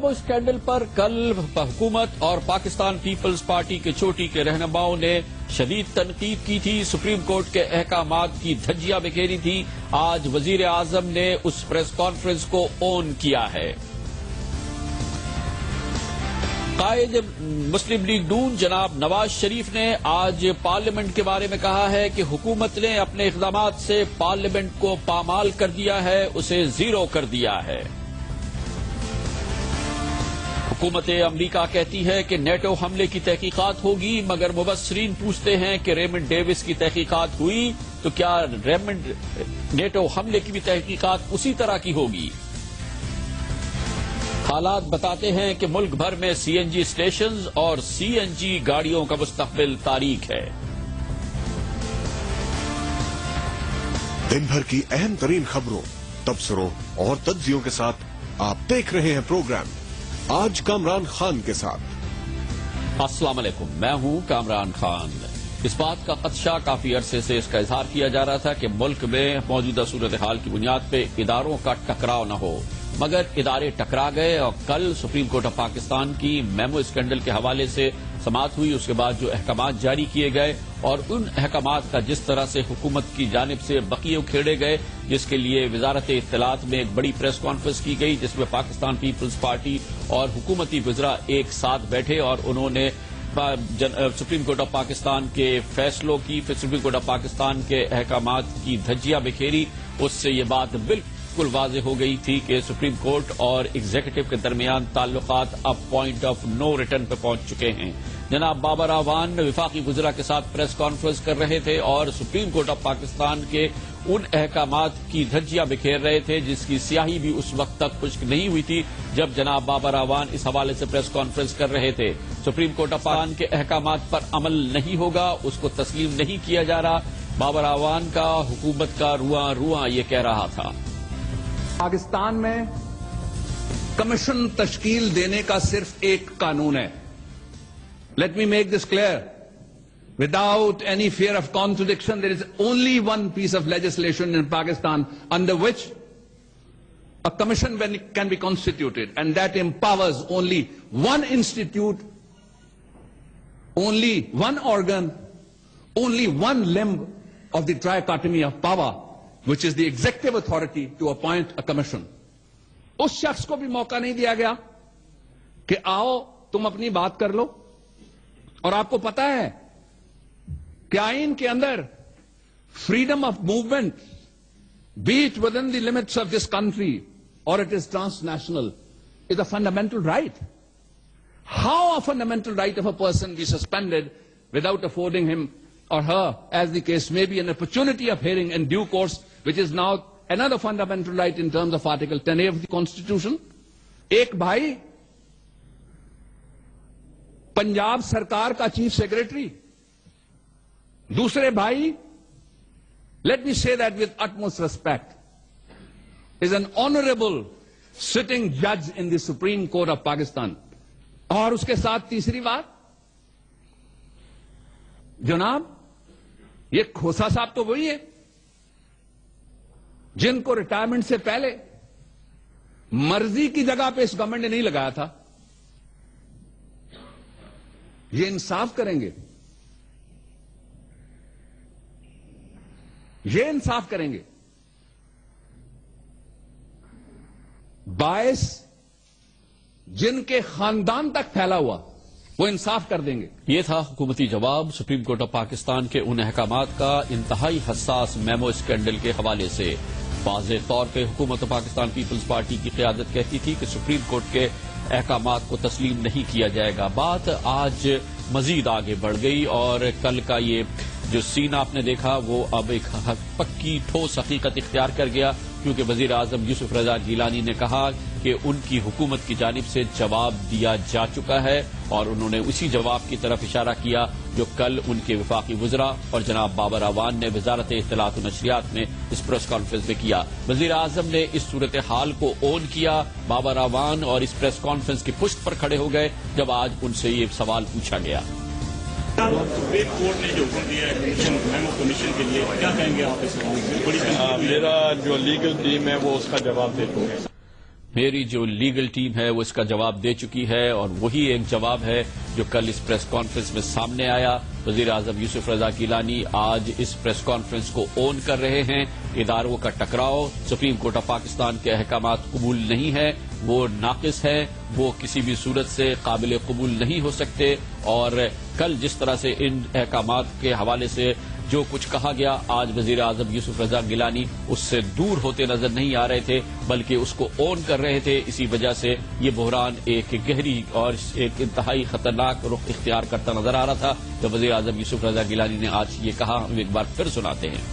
Memo scandal پر کل حکومت اور پاکستان پیپلز پارٹی کے چوٹی کے رہنماؤں نے شدید تنقید کی تھی، سپریم کورٹ کے احکامات کی دھجیاں بکھیری تھی۔ آج وزیر اعظم نے اس پریس کانفرنس کو اون کیا ہے۔ قائد مسلم لیگ نون جناب نواز شریف نے آج پارلیمنٹ کے بارے میں کہا ہے کہ حکومت نے اپنے اقدامات سے پارلیمنٹ کو پامال کر دیا ہے، اسے زیرو کر دیا ہے۔ حکومت امریکہ کہتی ہے کہ نیٹو حملے کی تحقیقات ہوگی، مگر مبصرین پوچھتے ہیں کہ ریمنڈ ڈیوس کی تحقیقات ہوئی تو کیا نیٹو حملے کی بھی تحقیقات اسی طرح کی ہوگی؟ حالات بتاتے ہیں کہ ملک بھر میں سی این جی اسٹیشنز اور سی این جی گاڑیوں کا مستقبل تاریک ہے۔ دن بھر کی اہم ترین خبروں، تبصروں اور تجزیوں کے ساتھ آپ دیکھ رہے ہیں پروگرام آج کامران خان کے ساتھ۔ السلام علیکم، میں ہوں کامران خان۔ اس بات کا خدشہ کافی عرصے سے اس کا اظہار کیا جا رہا تھا کہ ملک میں موجودہ صورتحال کی بنیاد پہ اداروں کا ٹکراؤ نہ ہو، مگر ادارے ٹکرا گئے اور کل سپریم کورٹ آف پاکستان کی میمو اسکینڈل کے حوالے سے سماعت ہوئی۔ اس کے بعد جو احکامات جاری کیے گئے اور ان احکامات کا جس طرح سے حکومت کی جانب سے بقیے کھیڑے گئے، جس کے لیے وزارت اطلاعات میں ایک بڑی پریس کانفرنس کی گئی جس میں پاکستان پیپلز پارٹی اور حکومتی وزراء ایک ساتھ بیٹھے اور انہوں نے سپریم کورٹ آف پاکستان کے فیصلوں کی، سپریم کورٹ آف پاکستان کے احکامات کی دھجیاں بکھیری۔ اس سے یہ بات بالکل واضح ہو گئی تھی کہ سپریم کورٹ اور ایگزیکٹو کے درمیان تعلقات اب پوائنٹ آف نو ریٹرن پہ پہنچ چکے ہیں۔ جناب بابر اعوان وفاقی وزراء کے ساتھ پریس کانفرنس کر رہے تھے اور سپریم کورٹ آف پاکستان کے ان احکامات کی دھجیاں بکھیر رہے تھے جس کی سیاہی بھی اس وقت تک خشک نہیں ہوئی تھی جب جناب بابر اعوان اس حوالے سے پریس کانفرنس کر رہے تھے۔ سپریم کورٹ آف پاکستان کے احکامات پر عمل نہیں ہوگا، اس کو تسلیم نہیں کیا جا رہا۔ بابر اعوان کا حکومت کا رواں رواں یہ کہہ رہا تھا۔ پاکستان میں کمیشن تشکیل دینے کا صرف ایک قانون ہے۔ Let me make this clear. Without any fear of contradiction, there is only one piece of legislation in Pakistan under which a commission can be constituted, and that empowers only one institute, only one organ, only one limb of the trichotomy of power, which is the executive authority, to appoint a commission. اس شخص کو بھی موقع نہیں دیا گیا کہ آؤ تم اپنی بات کر لو، اور آپ کو پتا ہے کہ آئین کے اندر freedom of movement, be it within the limits of this country اور it is transnational, is a fundamental right. How a fundamental right of a person be suspended without affording him or her, as the case may be, an opportunity of hearing in due course, which is now another fundamental right in terms of Article 10A of the Constitution. ایک بھائی پنجاب سرکار کا chief secretary, دوسرے بھائی، let me say that with utmost respect, is an honorable sitting judge in the Supreme Court of Pakistan. اور اس کے ساتھ تیسری بات، جناب یہ کھوسا صاحب تو وہی ہے جن کو ریٹائرمنٹ سے پہلے مرضی کی جگہ پہ اس گورنمنٹ نے نہیں لگایا تھا۔ یہ انصاف کریں گے، یہ انصاف کریں گے؟ باعث جن کے خاندان تک پھیلا ہوا وہ انصاف کر دیں گے۔ یہ تھا حکومتی جواب سپریم کورٹ آف پاکستان کے ان احکامات کا انتہائی حساس میمو اسکینڈل کے حوالے سے۔ واضح طور پہ حکومت پاکستان پیپلز پارٹی کی قیادت کہتی تھی کہ سپریم کورٹ کے احکامات کو تسلیم نہیں کیا جائے گا۔ بات آج مزید آگے بڑھ گئی اور کل کا یہ جو سین آپ نے دیکھا وہ اب ایک پکی ٹھوس حقیقت اختیار کر گیا، کیونکہ وزیر اعظم یوسف رضا گیلانی نے کہا کہ ان کی حکومت کی جانب سے جواب دیا جا چکا ہے اور انہوں نے اسی جواب کی طرف اشارہ کیا جو کل ان کے وفاقی وزراء اور جناب بابر اعوان نے وزارت اطلاعات و نشریات میں اس پریس کانفرنس میں کیا۔ وزیر اعظم نے اس صورتحال کو اون کیا، بابر اعوان اور اس پریس کانفرنس کی پشت پر کھڑے ہو گئے جب آج ان سے یہ سوال پوچھا گیا۔ سپریم کورٹ نے جو حکم دیا ہے میمو کمیشن کے لیے، کیا کہیں گے آپ اس میں؟ میرا جو لیگل ٹیم ہے وہ اس کا جواب دے دوں گے۔ میری جو لیگل ٹیم ہے وہ اس کا جواب دے چکی ہے، اور وہی ایک جواب ہے جو کل اس پریس کانفرنس میں سامنے آیا۔ وزیر اعظم یوسف رضا گیلانی آج اس پریس کانفرنس کو اون کر رہے ہیں۔ اداروں کا ٹکراؤ سپریم کورٹ آف پاکستان کے احکامات قبول نہیں ہے، وہ ناقص ہے، وہ کسی بھی صورت سے قابل قبول نہیں ہو سکتے، اور کل جس طرح سے ان احکامات کے حوالے سے جو کچھ کہا گیا، آج وزیر اعظم یوسف رضا گیلانی اس سے دور ہوتے نظر نہیں آ رہے تھے، بلکہ اس کو اون کر رہے تھے۔ اسی وجہ سے یہ بحران ایک گہری اور ایک انتہائی خطرناک رخ اختیار کرتا نظر آ رہا تھا۔ تو وزیر اعظم یوسف رضا گیلانی نے آج یہ کہا، ہم ایک بار پھر سناتے ہیں۔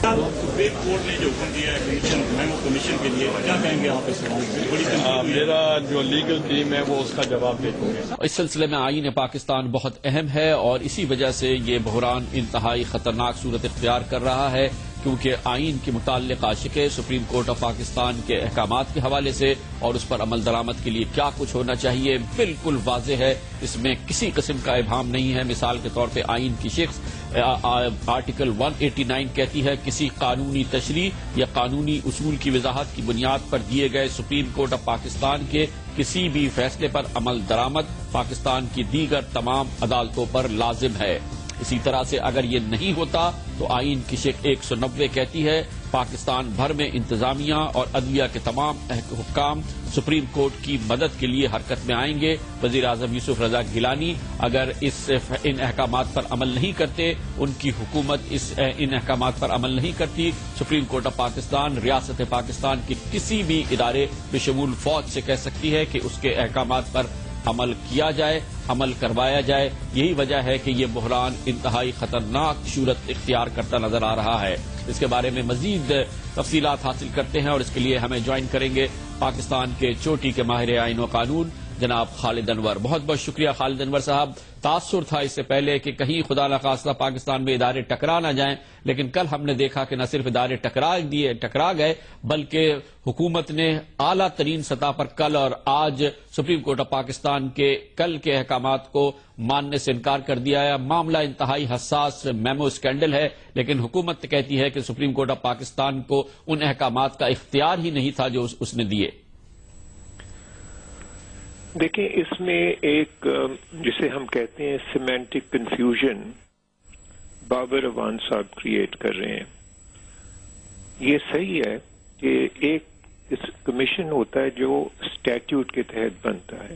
سپریم کورٹ نے جو حکم دیا ہے میمو کمیشن کے لیے، کیا کہیں گے آپ اس بڑی میرا جو لیگل ٹیم ہے وہ اس کا جواب دے چکے ہیں۔ اس سلسلے میں آئین پاکستان بہت اہم ہے، اور اسی وجہ سے یہ بحران انتہائی خطرناک صورت اختیار کر رہا ہے، کیونکہ آئین کے متعلق عاشقیں سپریم کورٹ آف پاکستان کے احکامات کے حوالے سے اور اس پر عمل درآمد کے لیے کیا کچھ ہونا چاہیے بالکل واضح ہے، اس میں کسی قسم کا ابہام نہیں ہے۔ مثال کے طور پہ آئین کی شخص آرٹیکل 189 کہتی ہے کسی قانونی تشریح یا قانونی اصول کی وضاحت کی بنیاد پر دیے گئے سپریم کورٹ آف پاکستان کے کسی بھی فیصلے پر عمل درآمد پاکستان کی دیگر تمام عدالتوں پر لازم ہے۔ اسی طرح سے اگر یہ نہیں ہوتا تو آئین کی شق 190 کہتی ہے پاکستان بھر میں انتظامیہ اور عدلیہ کے تمام حکام سپریم کورٹ کی مدد کے لیے حرکت میں آئیں گے۔ وزیر اعظم یوسف رضا گیلانی اگر ان احکامات پر عمل نہیں کرتے، ان کی حکومت ان احکامات پر عمل نہیں کرتی، سپریم کورٹ آف پاکستان ریاست پاکستان کے کسی بھی ادارے بشمول فوج سے کہہ سکتی ہے کہ اس کے احکامات پر عمل کیا جائے، عمل کروایا جائے۔ یہی وجہ ہے کہ یہ بحران انتہائی خطرناک صورت اختیار کرتا نظر آ رہا ہے۔ اس کے بارے میں مزید تفصیلات حاصل کرتے ہیں، اور اس کے لیے ہمیں جوائن کریں گے پاکستان کے چوٹی کے ماہر آئین و قانون جناب خالد انور۔ بہت بہت شکریہ خالد انور صاحب۔ تاثر تھا اس سے پہلے کہ کہیں خدا نخواستہ پاکستان میں ادارے ٹکرا نہ جائیں، لیکن کل ہم نے دیکھا کہ نہ صرف ادارے ٹکرا گئے، بلکہ حکومت نے اعلیٰ ترین سطح پر کل اور آج سپریم کورٹ آف پاکستان کے کل کے احکامات کو ماننے سے انکار کر دیا ہے۔ معاملہ انتہائی حساس میمو اسکینڈل ہے، لیکن حکومت کہتی ہے کہ سپریم کورٹ آف پاکستان کو ان احکامات کا اختیار ہی نہیں تھا جو اس نے دیے۔ دیکھیں، اس میں ایک جسے ہم کہتے ہیں سیمینٹک کنفیوژن بابر اوان صاحب کریٹ کر رہے ہیں۔ یہ صحیح ہے کہ ایک کمیشن ہوتا ہے جو اسٹیٹیوٹ کے تحت بنتا ہے،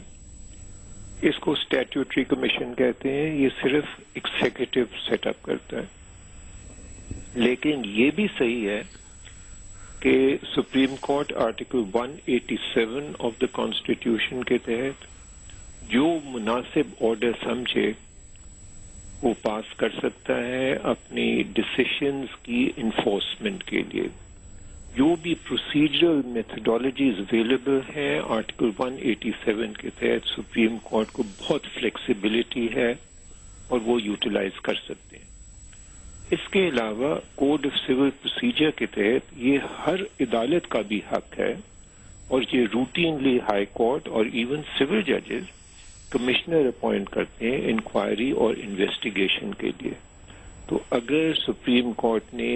اس کو اسٹیٹیوٹری کمیشن کہتے ہیں، یہ صرف ایگزیکٹو سیٹ اپ کرتا ہے۔ لیکن یہ بھی صحیح ہے کہ supreme court article 187 of the constitution کے تحت جو مناسب آرڈر سمجھے وہ پاس کر سکتا ہے اپنی ڈسیشنز کی انفورسمنٹ کے لیے۔ جو بھی پروسیجرل میتھڈالوجیز اویلیبل ہیں آرٹیکل 187 کے تحت سپریم کورٹ کو بہت فلیکسیبلٹی ہے اور وہ یوٹیلائز کر سکتے ہیں۔ اس کے علاوہ کوڈ آف سول پروسیجر کے تحت یہ ہر عدالت کا بھی حق ہے، اور یہ روٹینلی ہائی کورٹ اور ایون سول ججز کمشنر اپوائنٹ کرتے ہیں انکوائری اور انویسٹیگیشن کے لیے۔ تو اگر سپریم کورٹ نے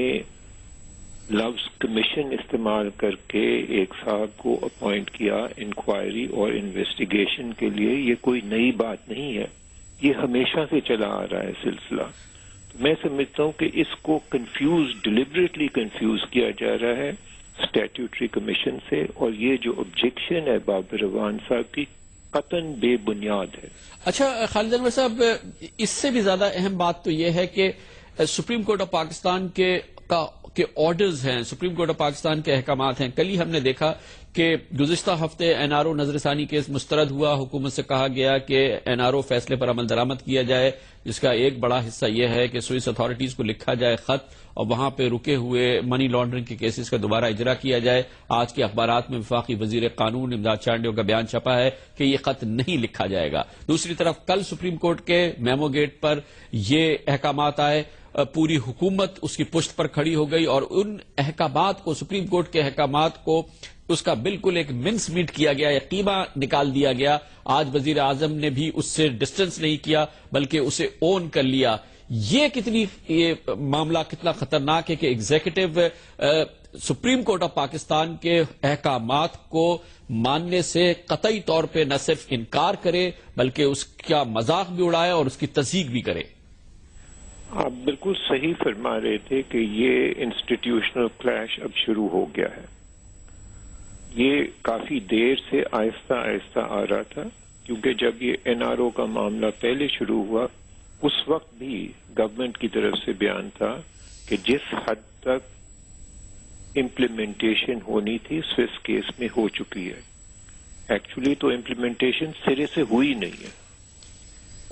لفظ کمیشن استعمال کر کے ایک صاحب کو اپوائنٹ کیا انکوائری اور انویسٹیگیشن کے لیے، یہ کوئی نئی بات نہیں ہے، یہ ہمیشہ سے چلا آ رہا ہے سلسلہ۔ میں سمجھتا ہوں کہ اس کو ڈیلیبریٹلی کنفیوز کیا جا رہا ہے اسٹیٹیوٹری کمیشن سے، اور یہ جو آبجیکشن ہے بابر اوان صاحب کی قطعاً بے بنیاد ہے۔ اچھا خالد انور صاحب، اس سے بھی زیادہ اہم بات تو یہ ہے کہ سپریم کورٹ آف پاکستان کے آرڈرز ہیں، سپریم کورٹ آف پاکستان کے احکامات ہیں۔ کل ہی ہم نے دیکھا کہ گزشتہ ہفتے این آر او نظر ثانی کیس مسترد ہوا، حکومت سے کہا گیا کہ این آر او فیصلے پر عمل درآمد کیا جائے، جس کا ایک بڑا حصہ یہ ہے کہ سوئس اتھارٹیز کو لکھا جائے خط، اور وہاں پہ رکے ہوئے منی لانڈرنگ کے کیسز کا دوبارہ اجرا کیا جائے۔ آج کے اخبارات میں وفاقی وزیر قانون امداد چانڈیو کا بیان چھپا ہے کہ یہ خط نہیں لکھا جائے گا۔ دوسری طرف کل سپریم کورٹ کے میمو گیٹ پر یہ احکامات آئے، پوری حکومت اس کی پشت پر کھڑی ہو گئی، اور ان احکامات کو، سپریم کورٹ کے احکامات کو، اس کا بالکل ایک منس میٹ کیا گیا، ایک قیمہ نکال دیا گیا۔ آج وزیر اعظم نے بھی اس سے ڈسٹنس نہیں کیا بلکہ اسے اون کر لیا۔ یہ معاملہ کتنا خطرناک ہے کہ executive supreme court of Pakistan کے احکامات کو ماننے سے قطعی طور پہ نہ صرف انکار کرے بلکہ اس کا مذاق بھی اڑائے اور اس کی تصدیق بھی کرے؟ آپ بالکل صحیح فرما رہے تھے کہ یہ انسٹیٹیوشنل کلیش اب شروع ہو گیا ہے. یہ کافی دیر سے آہستہ آہستہ آ رہا تھا، کیونکہ جب یہ این آر او کا معاملہ پہلے شروع ہوا اس وقت بھی گورنمنٹ کی طرف سے بیان تھا کہ جس حد تک امپلیمنٹیشن ہونی تھی سوئس کیس میں ہو چکی ہے. ایکچولی تو امپلیمنٹیشن سرے سے ہوئی نہیں ہے،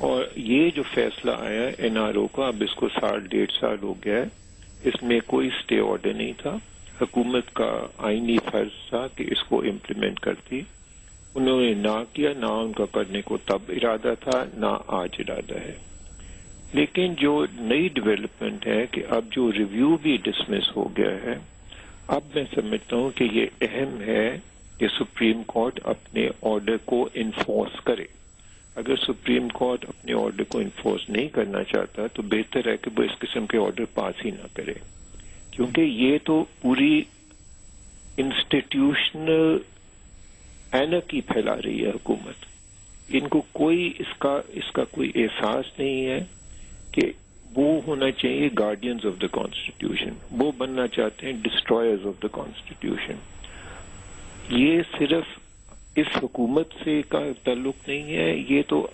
اور یہ جو فیصلہ آیا این آر او کا، اب اس کو 1.5 سال ہو گیا ہے، اس میں کوئی اسٹے آرڈر نہیں تھا. حکومت کا آئینی فرض تھا کہ اس کو امپلیمنٹ کرتی، انہوں نے نہ کیا، نہ ان کا کرنے کو تب ارادہ تھا، نہ آج ارادہ ہے. لیکن جو نئی ڈیولپمنٹ ہے کہ اب جو ریویو بھی ڈسمس ہو گیا ہے، اب میں سمجھتا ہوں کہ یہ اہم ہے کہ سپریم کورٹ اپنے آرڈر کو انفورس کرے. اگر سپریم کورٹ اپنے آرڈر کو انفورس نہیں کرنا چاہتا تو بہتر ہے کہ وہ اس قسم کے آرڈر پاس ہی نہ کرے، کیونکہ یہ تو پوری انسٹیٹیوشنل اینرکی پھیلا رہی ہے حکومت. ان کو کوئی اس کا کوئی احساس نہیں ہے کہ وہ ہونا چاہیے گارڈینز آف دا کانسٹیٹیوشن، وہ بننا چاہتے ہیں ڈسٹرائرز آف دا کانسٹیٹیوشن. یہ صرف اس حکومت سے کا تعلق نہیں ہے، یہ تو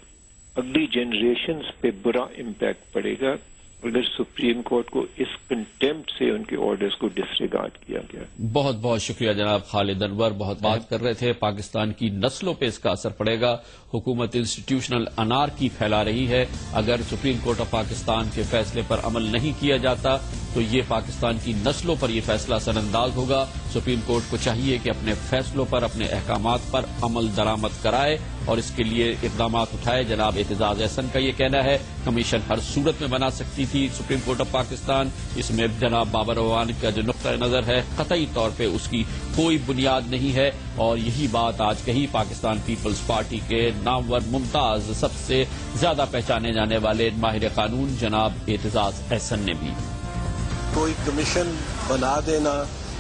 اگلی جنریشنز پہ برا امپیکٹ پڑے گا اگر سپریم کورٹ کو اس کنٹمپٹ سے ان کے آرڈرز کو ڈسریگارڈ کیا گیا. بہت بہت شکریہ جناب خالد انور، بہت بات کر رہے تھے. پاکستان کی نسلوں پہ اس کا اثر پڑے گا. حکومت انسٹیٹیوشنل انارکی پھیلا رہی ہے. اگر سپریم کورٹ آف پاکستان کے فیصلے پر عمل نہیں کیا جاتا تو یہ پاکستان کی نسلوں پر یہ فیصلہ اثر انداز ہوگا. سپریم کورٹ کو چاہیے کہ اپنے فیصلوں پر، اپنے احکامات پر عمل درآمد کرائے اور اس کے لیے اقدامات اٹھائے. جناب اعتزاز احسن کا یہ کہنا ہے کمیشن ہر صورت میں بنا سکتی تھی سپریم کورٹ آف پاکستان. اس میں جناب بابر اعوان کا جو نقطۂ نظر ہے قطعی طور پہ اس کی کوئی بنیاد نہیں ہے، اور یہی بات آج کہی پاکستان پیپلز پارٹی کے نامور ممتاز سب سے زیادہ پہچانے جانے والے ماہر قانون جناب اعتزاز احسن نے بھی. کوئی کمیشن بنا دینا،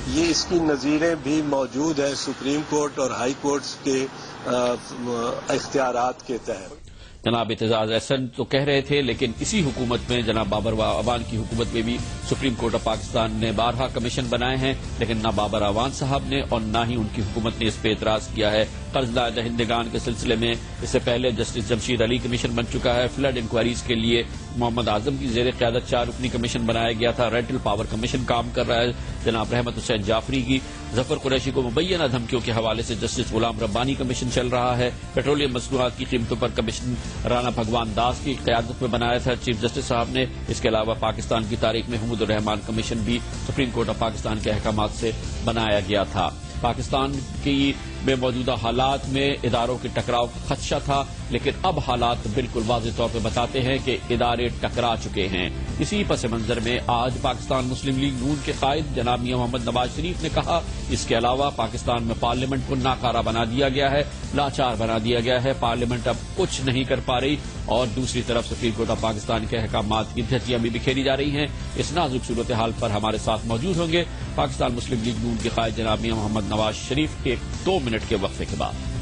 یہ اس کی نظیریں بھی موجود ہیں سپریم کورٹ اور ہائی کورٹس کے اختیارات کے تحت. جناب اعتزاز احسن تو کہہ رہے تھے، لیکن اسی حکومت میں جناب بابر اعوان کی حکومت میں بھی سپریم کورٹ آف پاکستان نے بارہا کمیشن بنائے ہیں، لیکن نہ بابر اعوان صاحب نے اور نہ ہی ان کی حکومت نے اس پہ اعتراض کیا ہے. قرض دہندگان کے سلسلے میں اس سے پہلے جسٹس جمشید علی کمیشن بن چکا ہے. فلڈ انکوائریز کے لیے محمد اعظم کی زیر قیادت 4 رکنی کمیشن بنایا گیا تھا. رینٹل پاور کمیشن کام کر رہا ہے جناب رحمت حسین جعفری کی. ظفر قریشی کو مبینہ دھمکیوں کے حوالے سے جسٹس غلام ربانی کمیشن چل رہا ہے. پیٹرولیم مصنوعات کی قیمتوں پر کمیشن رانا بھگوان داس کی قیادت میں بنایا تھا چیف جسٹس صاحب نے. اس کے علاوہ پاکستان کی تاریخ میں حمود الرحمان کمیشن بھی سپریم کورٹ آف پاکستان کے احکامات سے بنایا گیا تھا. پاکستان کی میں موجودہ حالات میں اداروں کے ٹکراؤ کا خدشہ تھا، لیکن اب حالات بالکل واضح طور پہ بتاتے ہیں کہ ادارے ٹکرا چکے ہیں. اسی پس منظر میں آج پاکستان مسلم لیگ نون کے قائد جناب میاں محمد نواز شریف نے کہا اس کے علاوہ پاکستان میں پارلیمنٹ کو ناکارہ بنا دیا گیا ہے، لاچار بنا دیا گیا ہے. پارلیمنٹ اب کچھ نہیں کر پا رہی، اور دوسری طرف سپریم کورٹ آف پاکستان کے احکامات کی دھجیاں بھی بکھیری جا رہی ہیں. اس نازک صورتحال پر ہمارے ساتھ موجود ہوں گے پاکستان مسلم لیگ نون کے قائد جناب میاں محمد نواز شریف کے 2 منٹ کے وقفے کے بعد.